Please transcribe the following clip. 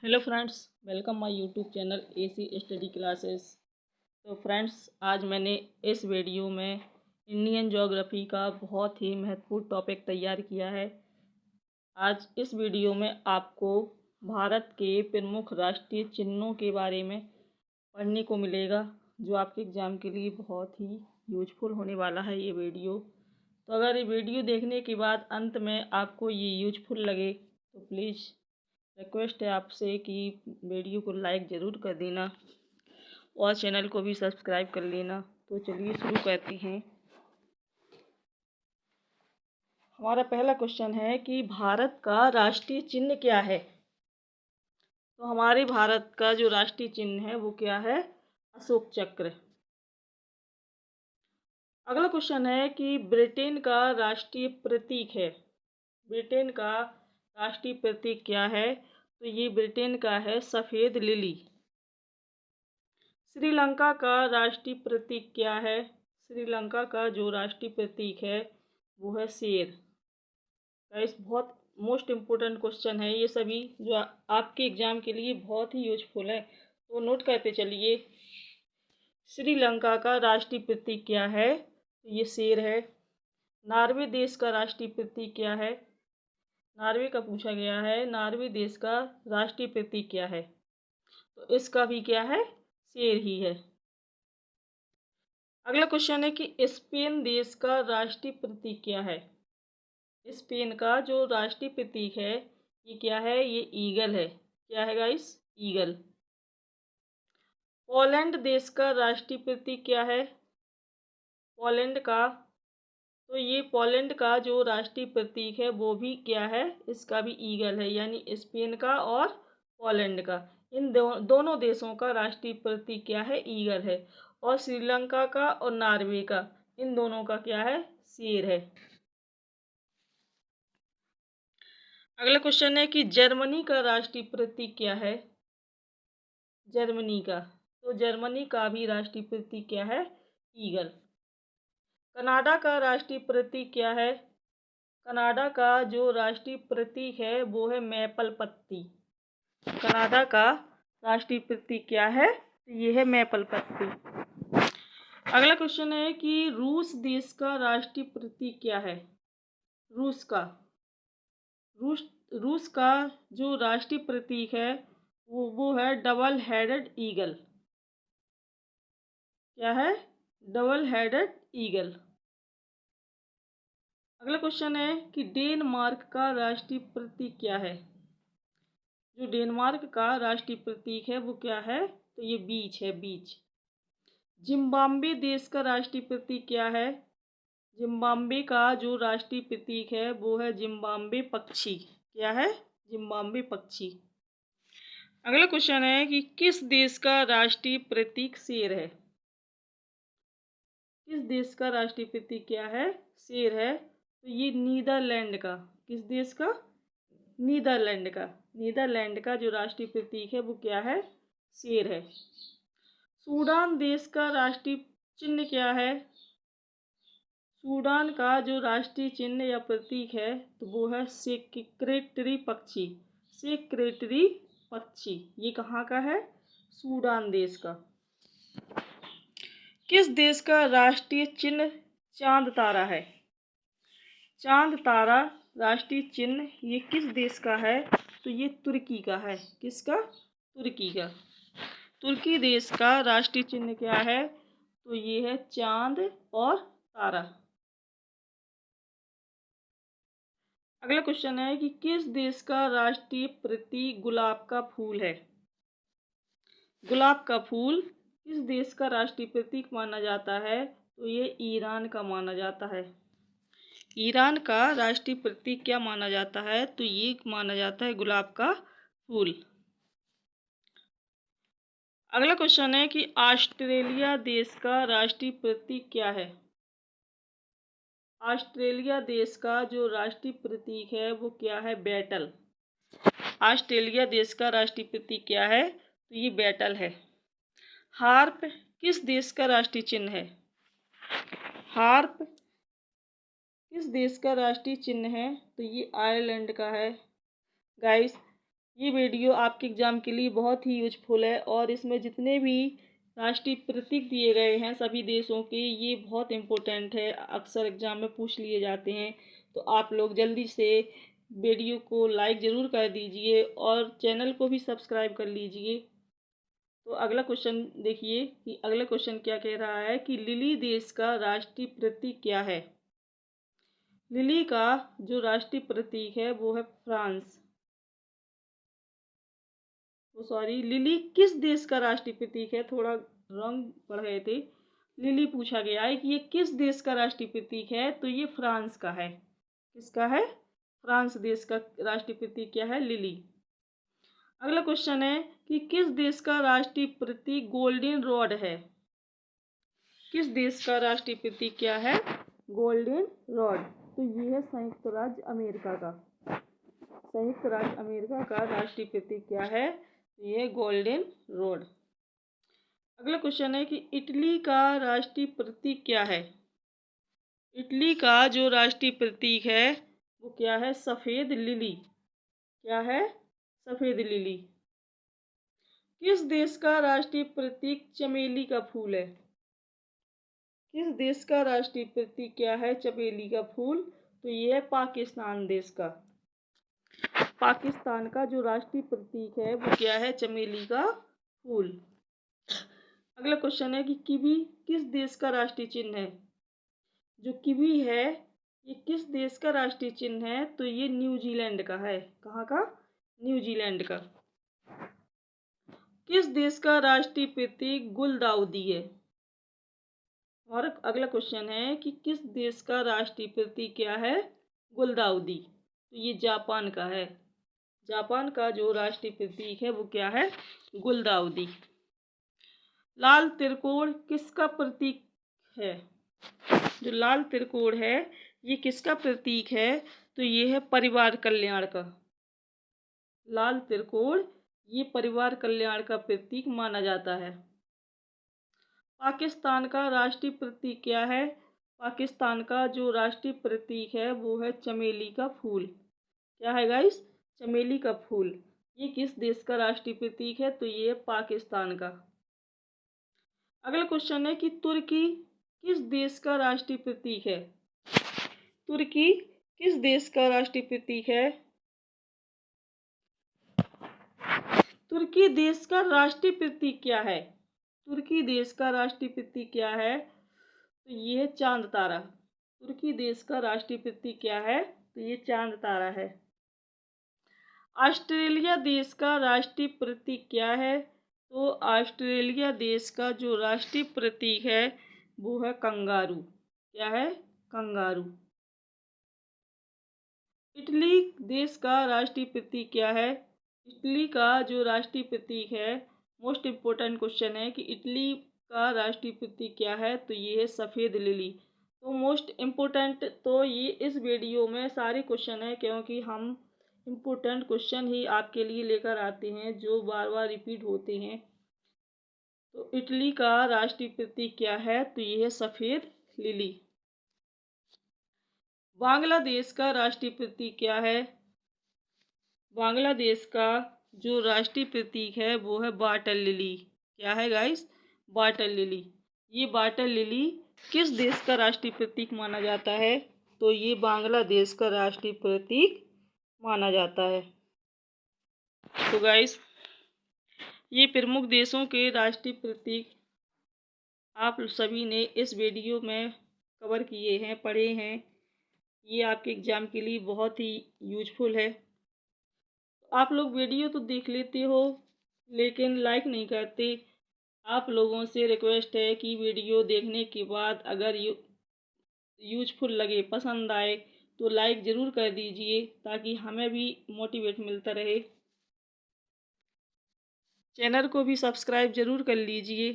Hello friends, welcome my YouTube channel AC study classes. तो friends, आज मैंने इस वीडियो में इंडियन ज्योग्राफी का बहुत ही महत्वपूर्ण टॉपिक तैयार किया है। आज इस वीडियो में आपको भारत के प्रमुख राष्ट्रीय चिन्हों के बारे में पढ़ने को मिलेगा, जो आपके एग्ज़ाम के लिए बहुत ही यूजफुल होने वाला है ये वीडियो। तो अगर ये वीडियो देखने के बाद अंत में आपको ये यूजफुल लगे तो प्लीज़ रिक्वेस्ट है आपसे कि वीडियो को लाइक ज़रूर कर देना और चैनल को भी सब्सक्राइब कर लेना। तो चलिए शुरू करते हैं। हमारा पहला क्वेश्चन है कि भारत का राष्ट्रीय चिन्ह क्या है। तो हमारे भारत का जो राष्ट्रीय चिन्ह है वो क्या है? अशोक चक्र। अगला क्वेश्चन है कि ब्रिटेन का राष्ट्रीय प्रतीक है। ब्रिटेन का राष्ट्रीय प्रतीक क्या है? तो ये ब्रिटेन का है सफ़ेद लिली। श्रीलंका का राष्ट्रीय प्रतीक क्या है? श्रीलंका का जो राष्ट्रीय प्रतीक है वो है शेर। गाइस, बहुत मोस्ट इम्पोर्टेंट क्वेश्चन है ये सभी, जो आपके एग्जाम के लिए बहुत ही यूजफुल है, तो नोट करते चलिए। श्रीलंका का राष्ट्रीय प्रतीक क्या है? तो ये शेर है। नॉर्वे देश का राष्ट्रीय प्रतीक क्या है? नॉर्वे का पूछा गया है। नॉर्वे देश का राष्ट्रीय प्रतीक क्या है? तो इसका भी क्या है? शेर ही है। अगला क्वेश्चन है कि स्पेन देश का राष्ट्रीय प्रतीक क्या है। स्पेन का जो राष्ट्रीय प्रतीक है ये क्या है? ये ईगल है। क्या है गाइस? ईगल। पोलैंड देश का राष्ट्रीय प्रतीक क्या है? पोलैंड का, तो ये पोलैंड का जो राष्ट्रीय प्रतीक है वो भी क्या है? इसका भी ईगल है, यानी स्पेन का और पोलैंड का, इन दोनों देशों का राष्ट्रीय प्रतीक क्या है? ईगल है। और श्रीलंका का और नॉर्वे का, इन दोनों का क्या है? शेर है। अगला क्वेश्चन है कि जर्मनी का राष्ट्रीय प्रतीक क्या है। जर्मनी का, तो जर्मनी का भी राष्ट्रीय प्रतीक क्या है? ईगल। कनाडा का राष्ट्रीय प्रतीक क्या है? कनाडा का जो राष्ट्रीय प्रतीक है वो है मैपल पत्ती। कनाडा का राष्ट्रीय प्रतीक क्या है? ये है मैपल पत्ती। अगला क्वेश्चन है कि रूस देश का राष्ट्रीय प्रतीक क्या है। रूस का, रूस का जो राष्ट्रीय प्रतीक है वो है डबल हेडेड ईगल। क्या है? Double headed eagle. अगला क्वेश्चन है कि डेनमार्क का राष्ट्रीय प्रतीक क्या है। जो डेनमार्क का राष्ट्रीय प्रतीक है वो क्या है? तो ये बीच है, बीच। जिम्बाब्वे देश का राष्ट्रीय प्रतीक क्या है। जिम्बाब्वे का जो राष्ट्रीय प्रतीक है वो है जिम्बाब्वे पक्षी। क्या है? जिम्बाब्वे पक्षी। अगला क्वेश्चन है कि किस देश का राष्ट्रीय प्रतीक शेर है। किस देश का राष्ट्रीय प्रतीक क्या है? शेर है। तो ये नीदरलैंड का, किस देश का? नीदरलैंड का। नीदरलैंड का जो राष्ट्रीय प्रतीक है वो क्या है? शेर है। सूडान देश का राष्ट्रीय चिन्ह क्या है। सूडान का जो राष्ट्रीय चिन्ह या प्रतीक है तो वो है सेक्रेटरी पक्षी। सेक्रेटरी पक्षी, ये कहाँ का है? सूडान देश का। किस देश का राष्ट्रीय चिन्ह चांद तारा है। चांद तारा राष्ट्रीय चिन्ह ये किस देश का है? तो ये तुर्की का है। किसका? तुर्की का। तुर्की देश का राष्ट्रीय चिन्ह क्या है? तो ये है चांद और तारा। अगला क्वेश्चन है कि किस देश का राष्ट्रीय प्रतीक गुलाब का फूल है। गुलाब का फूल किस देश का राष्ट्रीय प्रतीक माना जाता है? तो ये ईरान का माना जाता है। ईरान का राष्ट्रीय प्रतीक क्या माना जाता है? तो ये माना जाता है गुलाब का फूल। अगला क्वेश्चन है कि ऑस्ट्रेलिया देश का राष्ट्रीय प्रतीक क्या है। ऑस्ट्रेलिया देश का जो राष्ट्रीय प्रतीक है वो क्या है? बैटल। ऑस्ट्रेलिया देश का राष्ट्रीय प्रतीक क्या है? तो ये बैटल है। हार्प किस देश का राष्ट्रीय चिन्ह है। हार्प किस देश का राष्ट्रीय चिन्ह है? तो ये आयरलैंड का है। गाइस, ये वीडियो आपके एग्ज़ाम के लिए बहुत ही यूजफुल है और इसमें जितने भी राष्ट्रीय प्रतीक दिए गए हैं सभी देशों के, ये बहुत इम्पोर्टेंट है, अक्सर एग्ज़ाम में पूछ लिए जाते हैं। तो आप लोग जल्दी से वीडियो को लाइक ज़रूर कर दीजिए और चैनल को भी सब्सक्राइब कर लीजिए। तो अगला क्वेश्चन देखिए कि अगला क्वेश्चन क्या कह रहा है कि लिली देश का राष्ट्रीय प्रतीक क्या है। लिली का जो राष्ट्रीय प्रतीक है वो है फ्रांस। तो सॉरी, लिली किस देश का राष्ट्रीय प्रतीक है, थोड़ा रॉन्ग पढ़ गए थे। लिली पूछा गया है कि ये किस देश का राष्ट्रीय प्रतीक है, तो ये फ्रांस का है। किसका है? फ्रांस देश का राष्ट्रीय प्रतीक क्या है? लिली। अगला क्वेश्चन है कि किस देश का राष्ट्रीय प्रतीक गोल्डन रॉड है। किस देश का राष्ट्रीय प्रतीक क्या है? Golden rod. तो ये है संयुक्त राज्य अमेरिका का। संयुक्त राज्य अमेरिका का राष्ट्रीय प्रतीक क्या है? ये गोल्डन रॉड। अगला क्वेश्चन है कि इटली का राष्ट्रीय प्रतीक क्या है। इटली का जो राष्ट्रीय प्रतीक है वो क्या है? सफ़ेद लिली। क्या है? सफ़ेद लिली। किस देश का राष्ट्रीय प्रतीक चमेली का फूल है। किस देश का राष्ट्रीय प्रतीक क्या है? चमेली का फूल। तो ये है पाकिस्तान देश का। पाकिस्तान का जो राष्ट्रीय प्रतीक है वो क्या है? चमेली का फूल। अगला क्वेश्चन है कि कीवी किस देश का राष्ट्रीय चिन्ह है। जो कीवी है ये किस देश का राष्ट्रीय चिन्ह है? तो ये न्यूजीलैंड का है। कहाँ का? न्यूजीलैंड का। किस देश का राष्ट्रीय प्रतीक गुलदाउदी है। और अगला क्वेश्चन है कि किस देश का राष्ट्रीय प्रतीक क्या है? गुलदाउदी। तो ये जापान का है। जापान का जो राष्ट्रीय प्रतीक है वो क्या है? गुलदाउदी। लाल त्रिकोण किसका प्रतीक है। जो लाल त्रिकोण है ये किसका प्रतीक है? तो ये है परिवार कल्याण का। लाल त्रिकोण ये परिवार कल्याण का प्रतीक माना जाता है। पाकिस्तान का राष्ट्रीय प्रतीक क्या है। पाकिस्तान का जो राष्ट्रीय प्रतीक है वो है चमेली का फूल। क्या है गाइस? चमेली का फूल। ये किस देश का राष्ट्रीय प्रतीक है? तो ये है पाकिस्तान का। अगला क्वेश्चन है कि तुर्की किस देश का राष्ट्रीय प्रतीक है। तुर्की किस देश का राष्ट्रीय प्रतीक है। तुर्की देश का राष्ट्रीय प्रतीक क्या है। तुर्की देश का राष्ट्रीय प्रतीक क्या है? तो ये है चांद तारा। तुर्की देश का राष्ट्रीय प्रतीक क्या है? तो ये चांद तारा है। ऑस्ट्रेलिया देश का राष्ट्रीय प्रतीक क्या है? तो ऑस्ट्रेलिया देश का जो राष्ट्रीय प्रतीक है वो है कंगारू। क्या है? कंगारू। इटली देश का राष्ट्रीय प्रतीक क्या है। इटली का जो राष्ट्रीय प्रतीक है, मोस्ट इम्पोर्टेंट क्वेश्चन है कि इटली का राष्ट्रीय प्रतीक क्या है। तो ये है सफ़ेद लिली। तो मोस्ट इम्पोर्टेंट तो ये इस वीडियो में सारे क्वेश्चन है, क्योंकि हम इम्पोर्टेंट क्वेश्चन ही आपके लिए लेकर आते हैं जो बार बार रिपीट होते हैं। तो इटली का राष्ट्रीय प्रतीक क्या है? तो ये है सफ़ेद लिली। बांग्लादेश का राष्ट्रीय प्रतीक क्या है। बांग्लादेश का जो राष्ट्रीय प्रतीक है वो है वाटर लिली। क्या है गाइस? Water lily. ये वाटर लिली किस देश का राष्ट्रीय प्रतीक माना जाता है? तो ये बांग्लादेश का राष्ट्रीय प्रतीक माना जाता है। तो गाइस ये प्रमुख देशों के राष्ट्रीय प्रतीक आप सभी ने इस वीडियो में कवर किए हैं, पढ़े हैं। ये आपके एग्ज़ाम के लिए बहुत ही यूजफुल है। आप लोग वीडियो तो देख लेते हो लेकिन लाइक नहीं करते। आप लोगों से रिक्वेस्ट है कि वीडियो देखने के बाद अगर यूजफुल लगे, पसंद आए तो लाइक ज़रूर कर दीजिए ताकि हमें भी मोटिवेट मिलता रहे। चैनल को भी सब्सक्राइब ज़रूर कर लीजिए।